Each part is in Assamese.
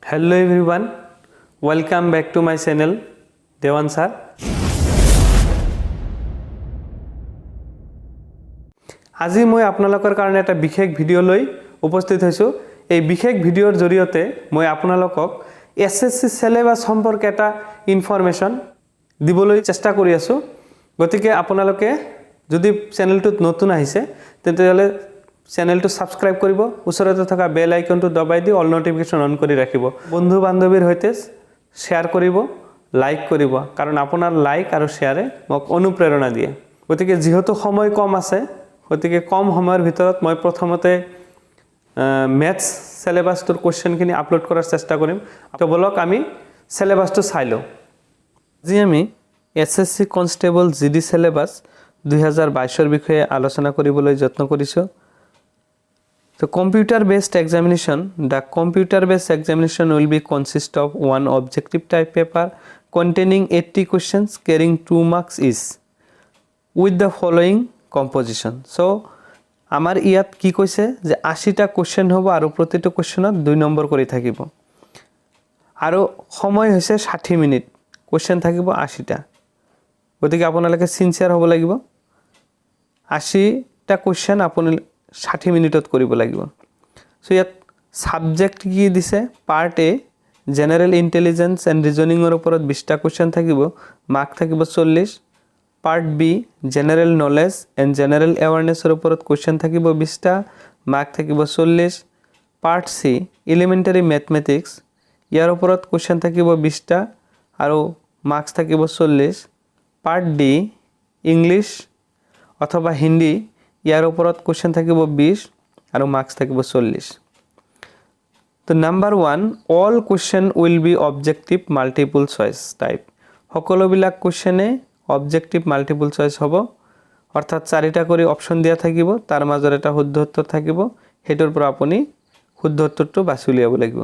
Hello everyone, welcome back to my channel DEWAN sir. আজি মই আপোনালোকৰ কাৰণে এটা বিশেষ ভিডিও লৈ উপস্থিত হৈছো। এই বিশেষ ভিডিওৰ জৰিয়তে মই আপোনালোকক এসএসসি সিলেবাস সম্পৰ্কে এটা ইনফৰমেশন দিবলৈ চেষ্টা কৰি আছো। গতিকে আপোনালোকে যদি চেনেলটোত নতুন আহিছে তেতিয়াহলে চেনেলটো সাবস্ক্ৰাইব কৰিব, ওচৰতে থকা বেল আইকনটো দবাই দি অল নোটিফিকেশন অন কৰি ৰাখিব। বন্ধু বান্ধৱীৰ সৈতে শেয়াৰ কৰিব, লাইক কৰিব, কাৰণ আপোনাৰ লাইক আৰু শেয়াৰে মোক অনুপ্ৰেৰণা দিয়ে। গতিকে যেহেতু সময় কম আছে, গতিকে কম সময়ৰ ভিতৰত মই প্ৰথমতে ম্যাথছ সিলেবাসটোৰ কোৱেশ্চনখিনি আপলোড কৰাৰ চেষ্টা কৰিম। তো বলক আমি সিলেবাসটো চাই লওঁ। আজি আমি এসএসসি কনস্টেবল জিডি সিলেবাস 2022 ৰ বিষয়ে আলোচনা কৰিবলৈ যত্ন কৰিছো। So computer-based examination, the computer-based examination will be consist of one objective type paper containing 80 questions carrying 2 marks each with the following composition. So আমাৰ ইয়াত কি কৈছে যে 80টা কোৱেশ্চন হ'ব আৰু প্ৰতিটো কোৱেশ্চনত 2 নম্বৰ কৰি থাকিব আৰু সময় হৈছে 60 মিনিট। কোৱেশ্চন থাকিব 80টা। গতিকে আপোনালোকে সিনচিয়াৰ হ'ব লাগিব। 80টা কোৱেশ্চন আপুনি 60 মিনিটত কৰিব লাগিব। সো ইয়াত সাবজেক্ট কি দিছে? Part A general intelligence and reasoning এর উপর 20টা কোশ্চেন থাকিব, মার্ক থাকিব 40। Part B general knowledge and general awareness এর উপর কোশ্চেন থাকিব 20টা, মার্ক থাকিব 40। পার্ট সি এলিমেন্টারি ম্যাথমেটিক্স, ইয়ার উপর কোশ্চেন থাকিব 20টা আৰু মাৰ্কস থাকিব 40। পাৰ্ট ডি ইংলিশ অথবা হিন্দি, ইয়াৰ ওপৰত কোশ্চেন থাকিব 20 আৰু মার্কস থাকিব 40। তো number 1, all question will be objective multiple choice type. সকলোবিলাক কোশ্চেনে অবজেক্টিভ মাল্টিপল চয়েস হ'ব, অর্থাৎ 4টা কৰি অপশন দিয়া থাকিব, তাৰ মাজৰ এটা শুদ্ধ উত্তৰ থাকিব, হেটোৰ পৰা আপুনি শুদ্ধ উত্তৰটো বাছি উলিয়াব লাগিব।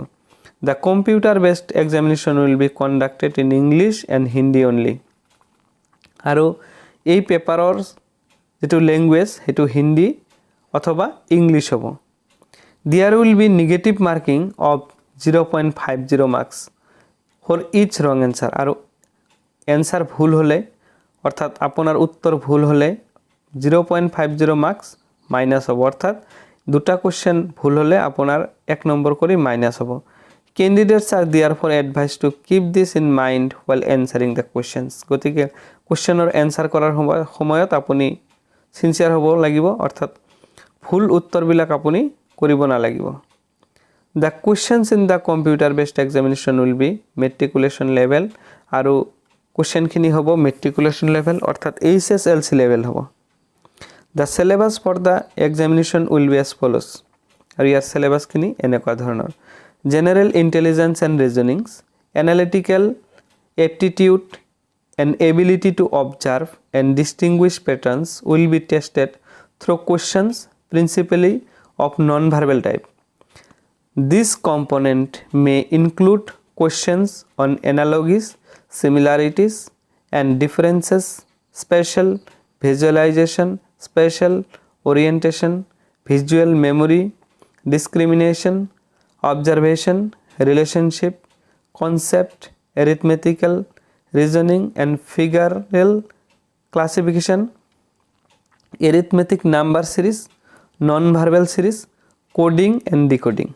The computer based examination will be conducted in English and Hindi only। আৰু এই পেপাৰৰ যেটো ল্যাঙ্গুৱেজ হেতু হিন্দি অথবা ইংলিশ হ'ব। There will be negative marking of 0.50 marks for each wrong answer। আৰু answer ভুল হলে অর্থাৎ আপনার উত্তর ভুল হলে 0.50 marks মাইনাস হ'ব, অর্থাৎ দুটা কোশ্চেন ভুল হলে আপনার 1 নম্বৰ কৰি মাইনাস হ'ব। Candidates are therefore advised to keep this in mind while answering the questions। গতিকে কোশ্চেনৰ এনসাৰ কৰাৰ সময়ত আপুনি সিনচিয়াৰ হ'ব লাগিব, অৰ্থাৎ ভুল উত্তৰবিলাক আপুনি কৰিব নালাগিব। The questions in the computer based examination will be matriculation level আৰু কোশ্চেনখিনি হ'ব matriculation level, অর্থাৎ HSLC level হ'ব। The syllabus for the examination will be as follows। আৰু ইয়াৰ সিলেবাসখিনি এনেকুৱা ধৰণৰ: General intelligence and reasonings, analytical aptitude and ability to observe and distinguish patterns will be tested through questions principally of non-verbal type. This component may include questions on analogies, similarities and differences, spatial visualization, spatial orientation, visual memory, discrimination, observation, relationship, concept, arithmetical, reasoning and figural classification, arithmetic number series, non-verbal series, coding and decoding.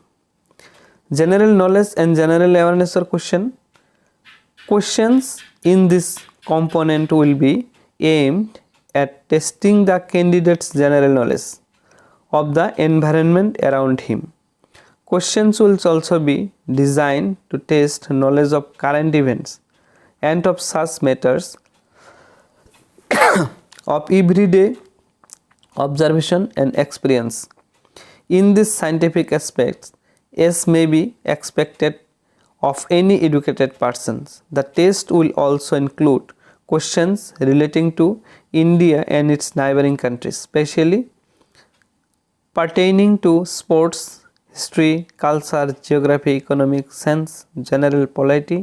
General knowledge and general awareness or questions in this component will be aimed at testing the candidate's general knowledge of the environment around him. Questions will also be designed to test knowledge of current events and of such matters of everyday observation and experience. In these scientific aspects, as may be expected of any educated persons, the test will also include questions relating to India and its neighboring countries, especially pertaining to sports, history, culture, geography, economic science, general polity,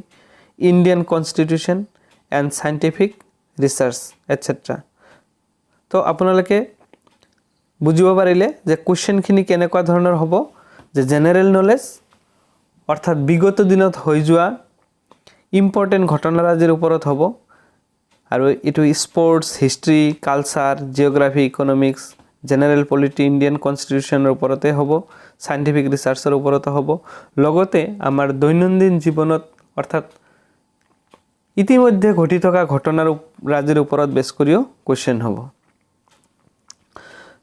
Indian constitution and scientific research, etc. তো আপোনালোকে বুজিব পাৰিলে যে কোশ্চেনখিনি কেনেকুৱা ধৰণৰ হ'ব, যে জেনাৰেল নলেজ অৰ্থাৎ বিগত দিনত হৈ যোৱা ইম্পৰ্টেণ্ট ঘটনাৰাজিৰ ওপৰত হ'ব আৰু এইটো sports history culture geography economics general polity Indian কনষ্টিটিউশ্যনৰ ওপৰতে হ'ব সাইণ্টিফিক ৰিচাৰ্চৰ ওপৰতে হ'ব লগতে আমাৰ দৈনন্দিন জীৱনত অৰ্থাৎ ইতিমধ্যে ঘটি থকা ঘটনাৰ ৰাজিৰ ওপৰত বেছ কৰিও কোৱেশ্চন হ'ব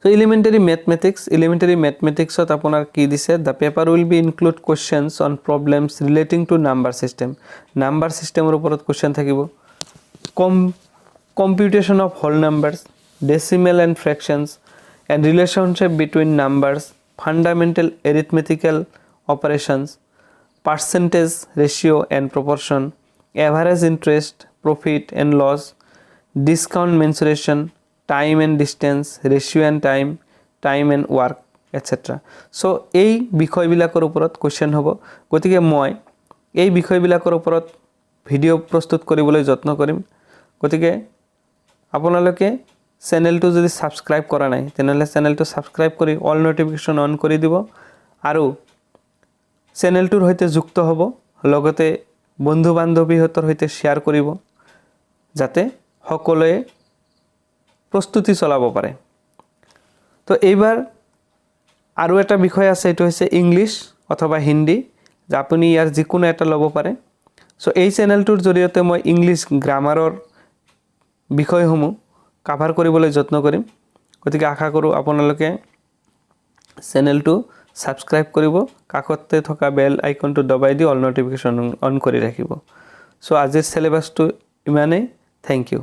So elementary mathematics ত আপোনাৰ কি দিছে the paper will be include questions on problems relating to number system ৰ ওপৰত কোৱেশ্চন থাকিব computation of whole numbers decimal and fractions and relationship between numbers fundamental arithmetical operations percentage ratio and proportion average interest profit and loss discount mensuration time and distance ratio and time and work etc so এই বিষয়বিলাকৰ ওপৰত কোৱেশ্চন হ'ব গতিকে মই এই বিষয়বিলাকৰ ওপৰত ভিডিও প্ৰস্তুত কৰিবলৈ যত্ন কৰিম গতিকে আপোনালোকে চেনেলটো যদি সাবস্ক্ৰাইব কৰা নাই তেনেহলে চেনেলটো সাবস্ক্ৰাইব কৰি অল নটিফিকেশন অন কৰি দিব আৰু চেনেলটোৰ সৈতে যুক্ত হ'ব লগতে বন্ধু বান্ধৱীহঁতৰ সৈতে শেয়াৰ কৰিব যাতে সকলোৱে প্ৰস্তুতি চলাব পাৰে তো এইবাৰ আৰু এটা বিষয় আছে এটো হৈছে ইংলিশ অথবা হিন্দী যা আপুনি ইয়াৰ যিকোনো এটা ল'ব পাৰে সো এই চেনেলটোৰ জৰিয়তে মই ইংলিশ গ্ৰামাৰৰ বিষয়সমূহ কভাৰ কৰিবলৈ যত্ন কৰিম গতিকে আশা কৰো আপোনালোকে চেনেলটো সাবস্ক্ৰাইব কৰিব কাকতে থকা বেল আইকনটো দবাই দি অল নটিফিকেশন অন কৰি ৰাখিব সো আজিৰ সিলেবাসটো ইমানেই থ্যাংক ইউ